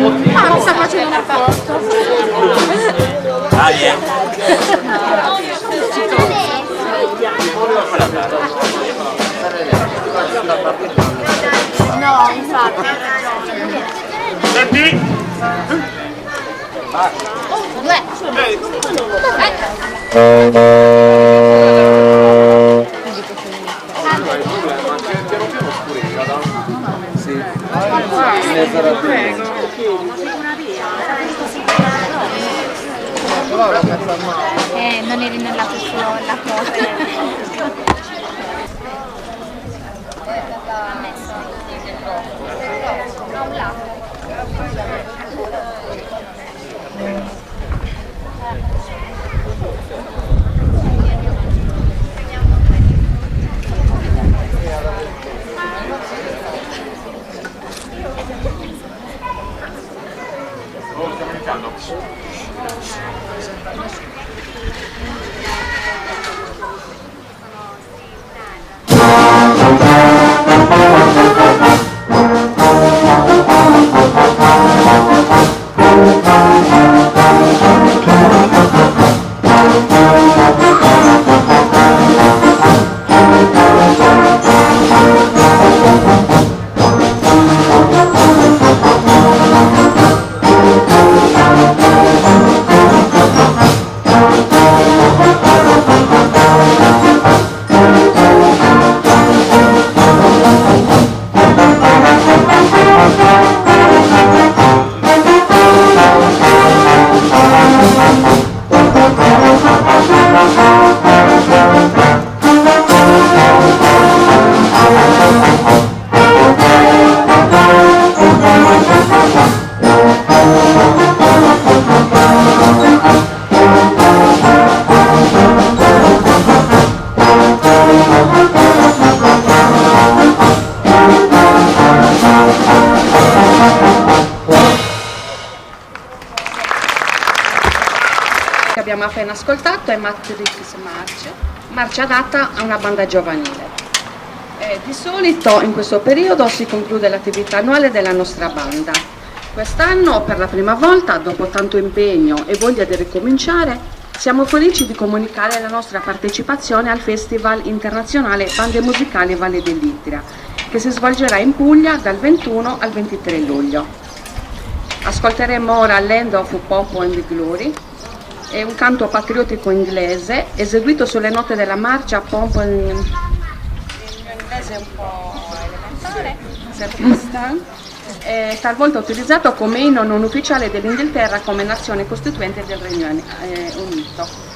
Mi sta facendo una foto. No, infatti. Senti? Non eri nella foto. Abbiamo appena ascoltato è Matrix marcia adatta a una banda giovanile. Di solito in questo periodo si conclude l'attività annuale della nostra banda. Quest'anno per la prima volta, dopo tanto impegno e voglia di ricominciare, siamo felici di comunicare la nostra partecipazione al Festival Internazionale Bande Musicali Valle dell'Istria, che si svolgerà in Puglia dal 21 al 23 luglio. Ascolteremo ora Land of Pomp and Glory, è un canto patriottico inglese eseguito sulle note della marcia Pomp and... Il mio inglese è un po' elementare, Serpistan, è talvolta utilizzato come inno non ufficiale dell'Inghilterra come nazione costituente del Regno Unito.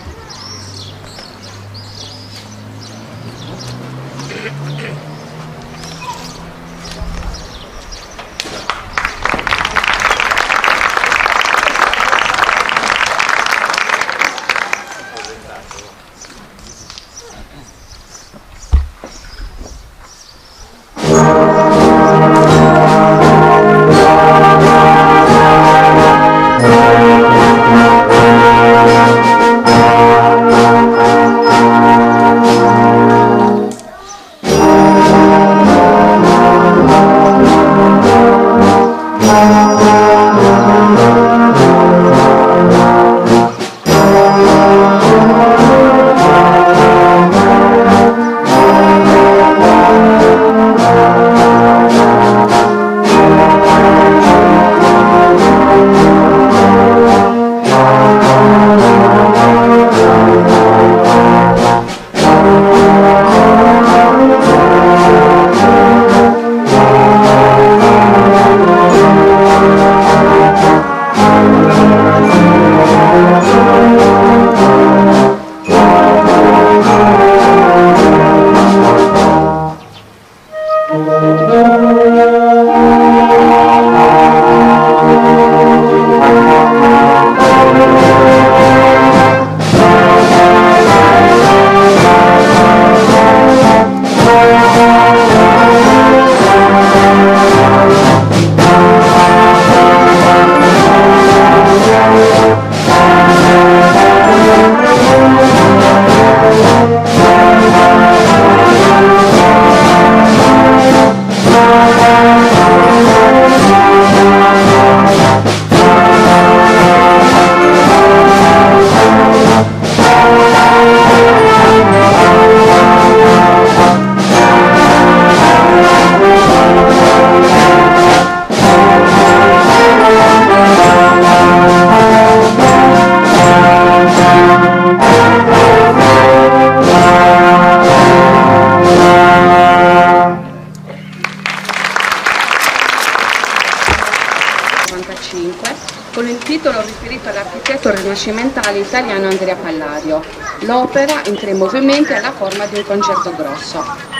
rinascimentale italiano Andrea Palladio. L'opera, in 3 movimenti, ha la forma di un concerto grosso.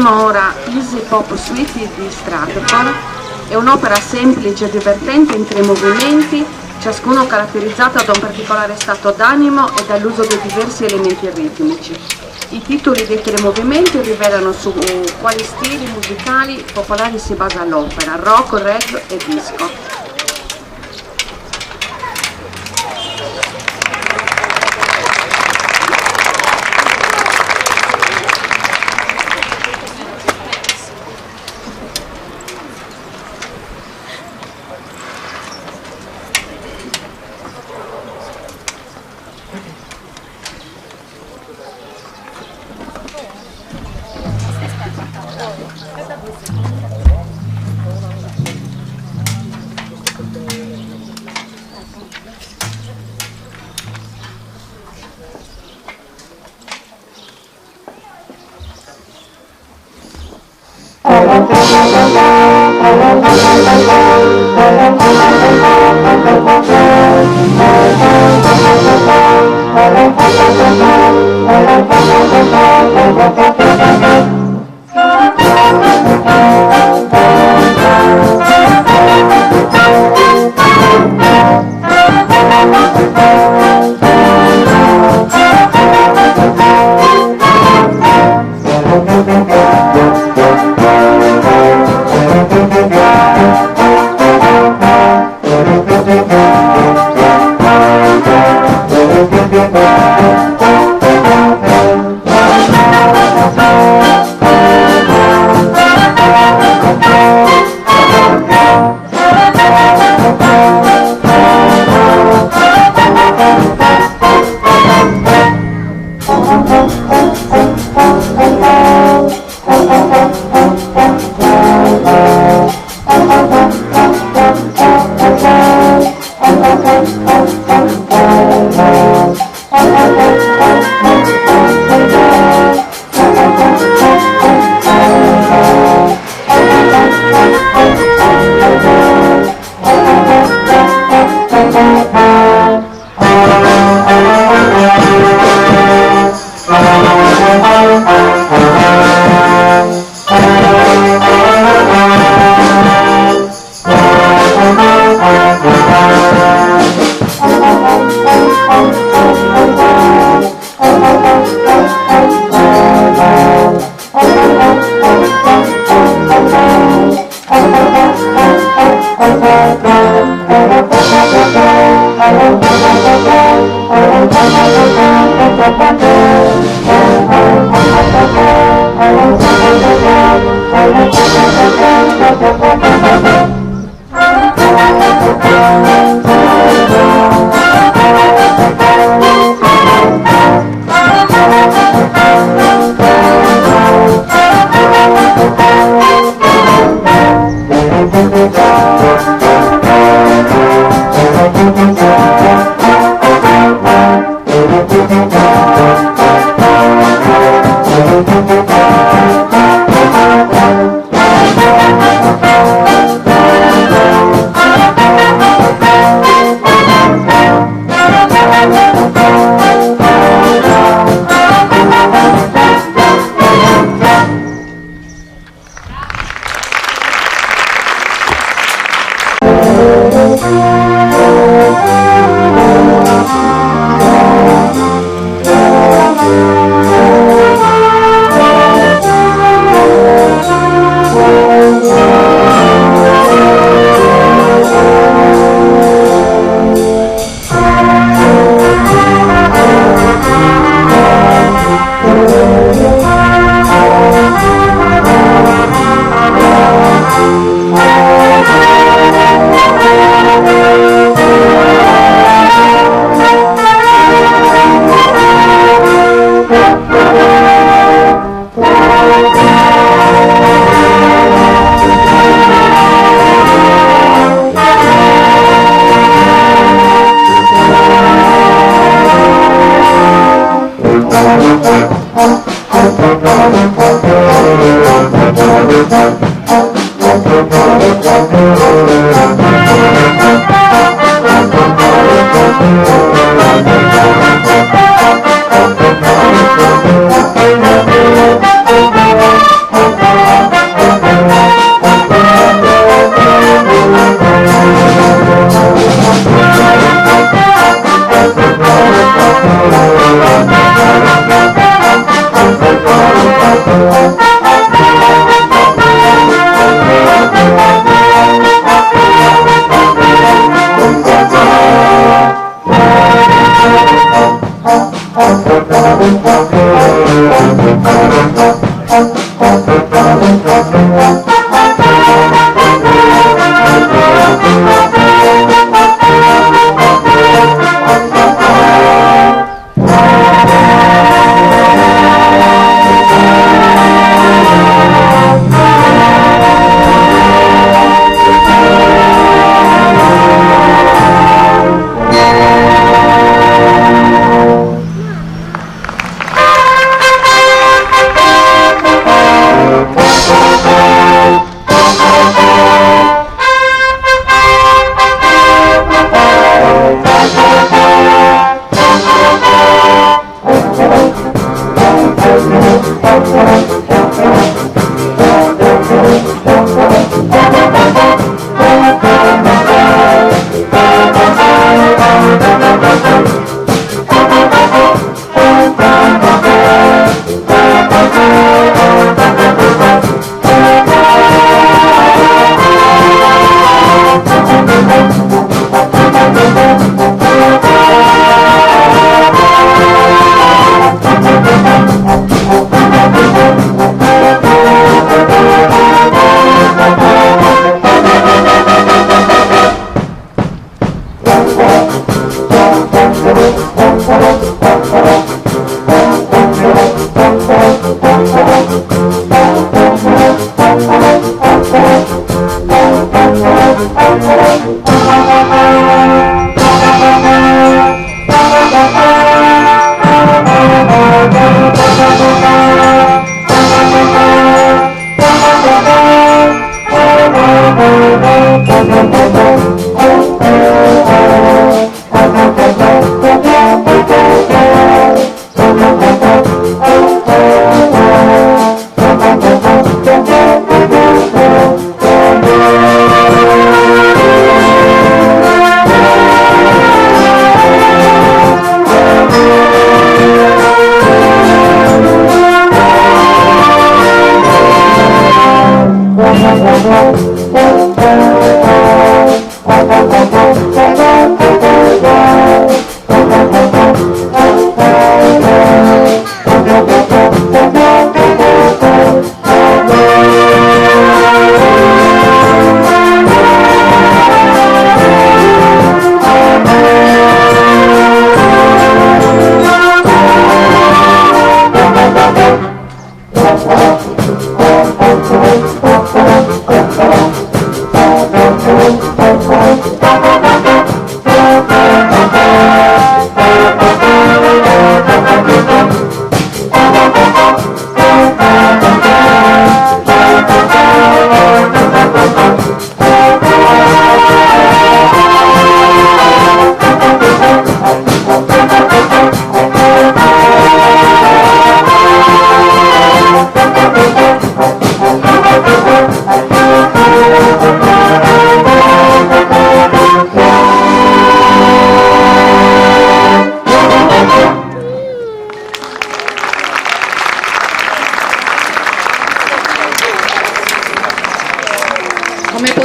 Ora Easy Pop Suite di Stratford è un'opera semplice e divertente in 3 movimenti, ciascuno caratterizzato da un particolare stato d'animo e dall'uso di diversi elementi ritmici. I titoli dei 3 movimenti rivelano su quali stili musicali popolari si basa l'opera: rock, reggae e disco.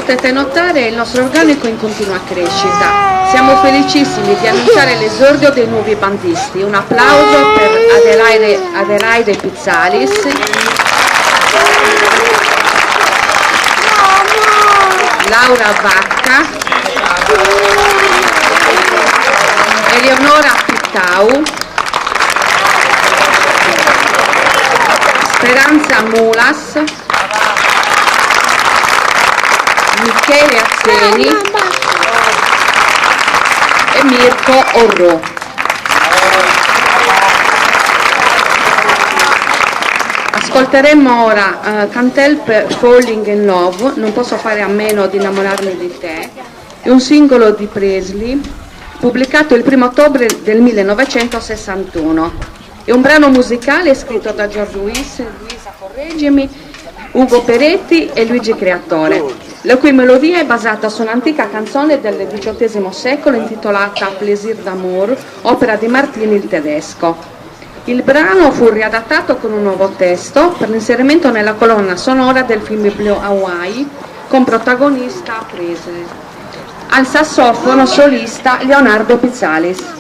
potete notare, il nostro organico è in continua crescita. Siamo felicissimi di annunciare l'esordio dei nuovi bandisti. Un applauso per Adelaide Pizzalis, Laura Vacca, Eleonora Pittau, Speranza Mulas, Michele Azzeni e Mirko Orro. Ascolteremo ora Cantel per Falling in Love, Non posso fare a meno di innamorarmi di te, è un singolo di Presley pubblicato il 1 ottobre del 1961. È un brano musicale scritto da Giorgio Luisa, correggimi, Ugo Peretti e Luigi Creatore, la cui melodia è basata su un'antica canzone del XVIII secolo intitolata Plaisir d'amour, opera di Martini il tedesco. Il brano fu riadattato con un nuovo testo per l'inserimento nella colonna sonora del film Blue Hawaii con protagonista Presley. Al sassofono solista Leonardo Pizzalis.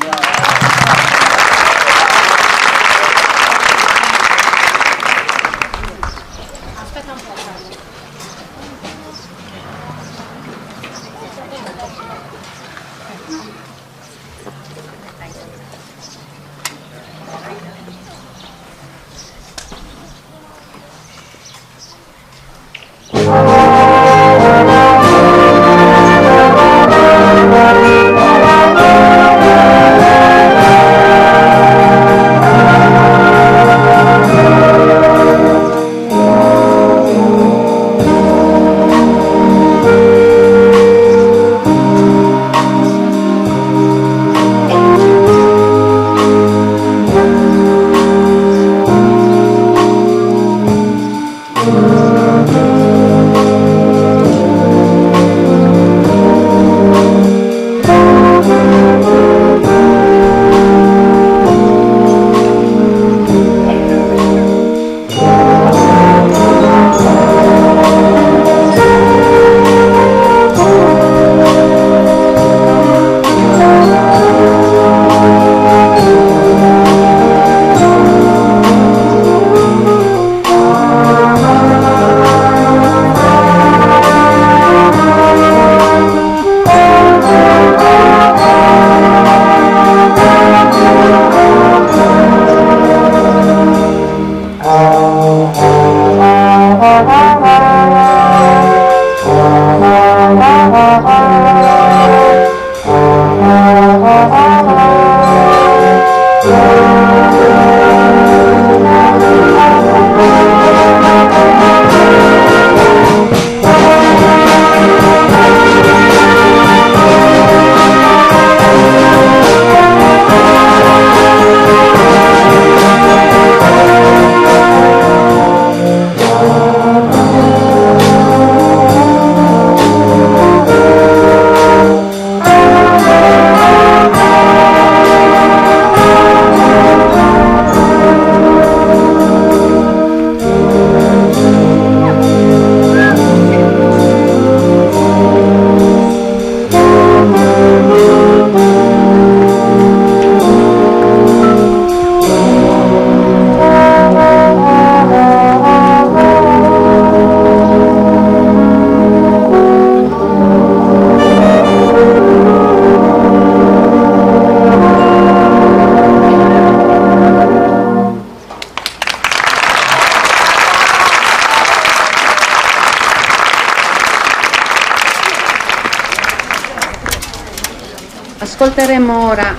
Ascolteremo ora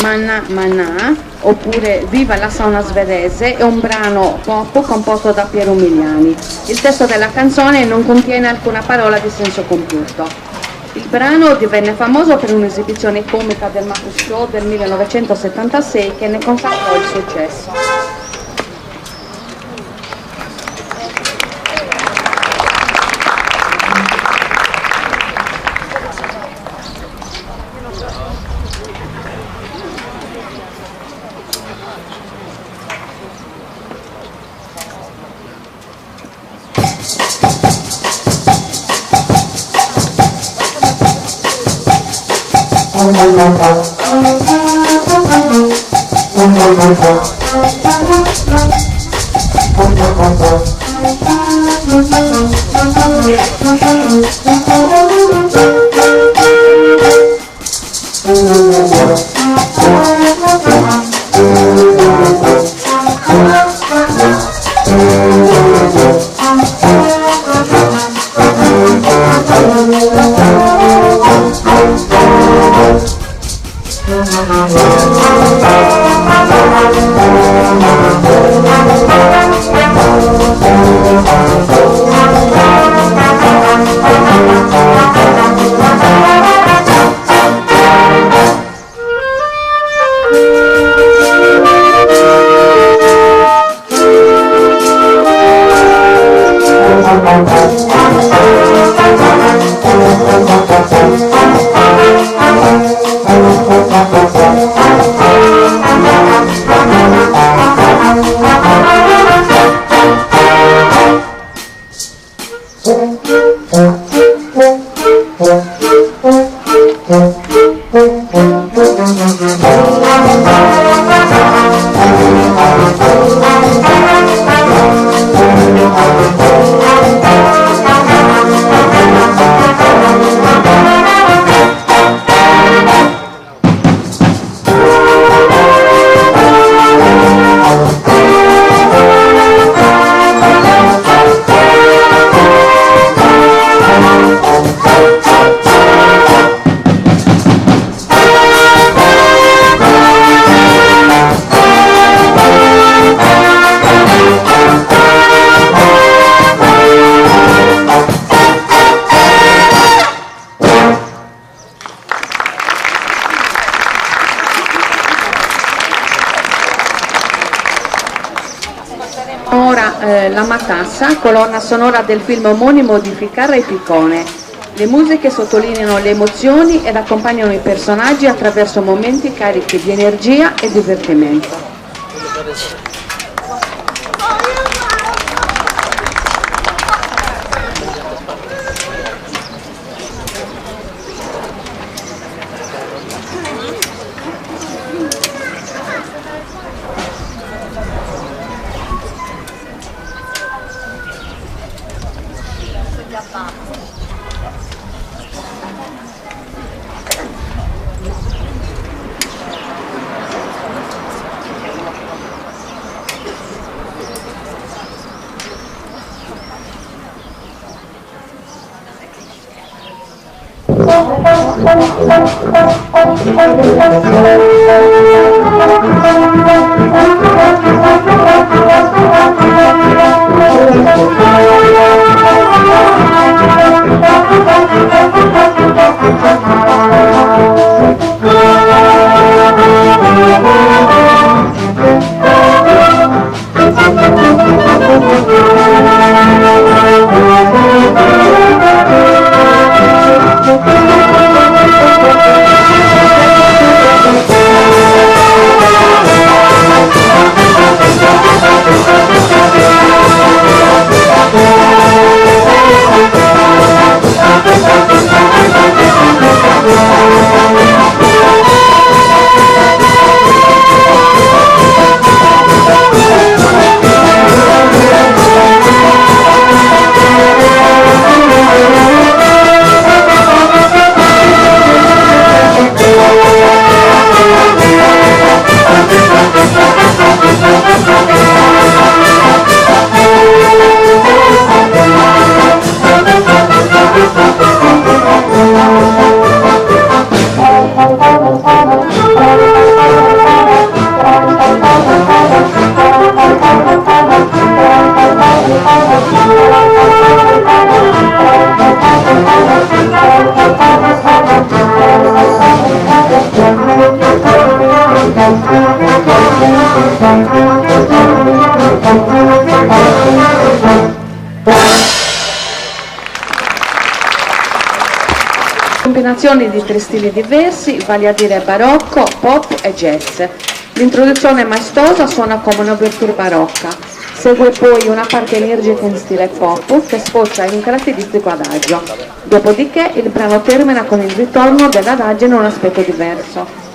Manna Manna, oppure Viva la sauna svedese, è un brano pop composto da Piero Umiliani. Il testo della canzone non contiene alcuna parola di senso compiuto. Il brano divenne famoso per un'esibizione comica del Muppet Show del 1976 che ne consacrò il successo. La Matassa, colonna sonora del film omonimo di Ficarra e Piccone. Le musiche sottolineano le emozioni ed accompagnano i personaggi attraverso momenti carichi di energia e divertimento. Combinazioni di tre stili diversi, vale a dire barocco, pop e jazz. L'introduzione maestosa suona come un'ouverture barocca, segue poi una parte energica in stile pop che sfocia in un caratteristico adagio. Dopodiché il brano termina con il ritorno dell'adagio in un aspetto diverso.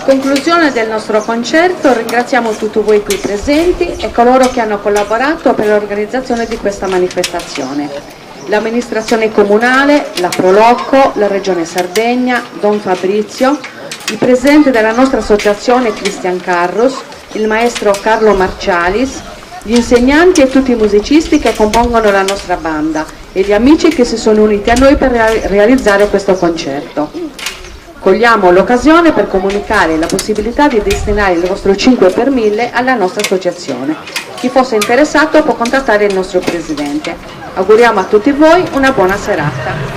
conclusione del nostro concerto ringraziamo tutti voi qui presenti e coloro che hanno collaborato per l'organizzazione di questa manifestazione. L'amministrazione comunale, la Prolocco, la Regione Sardegna, Don Fabrizio, il presidente della nostra associazione Cristian Carros, il maestro Carlo Marcialis, gli insegnanti e tutti i musicisti che compongono la nostra banda e gli amici che si sono uniti a noi per realizzare questo concerto. Cogliamo l'occasione per comunicare la possibilità di destinare il vostro 5 per 1000 alla nostra associazione. Chi fosse interessato può contattare il nostro presidente. Auguriamo a tutti voi una buona serata.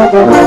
Thank you.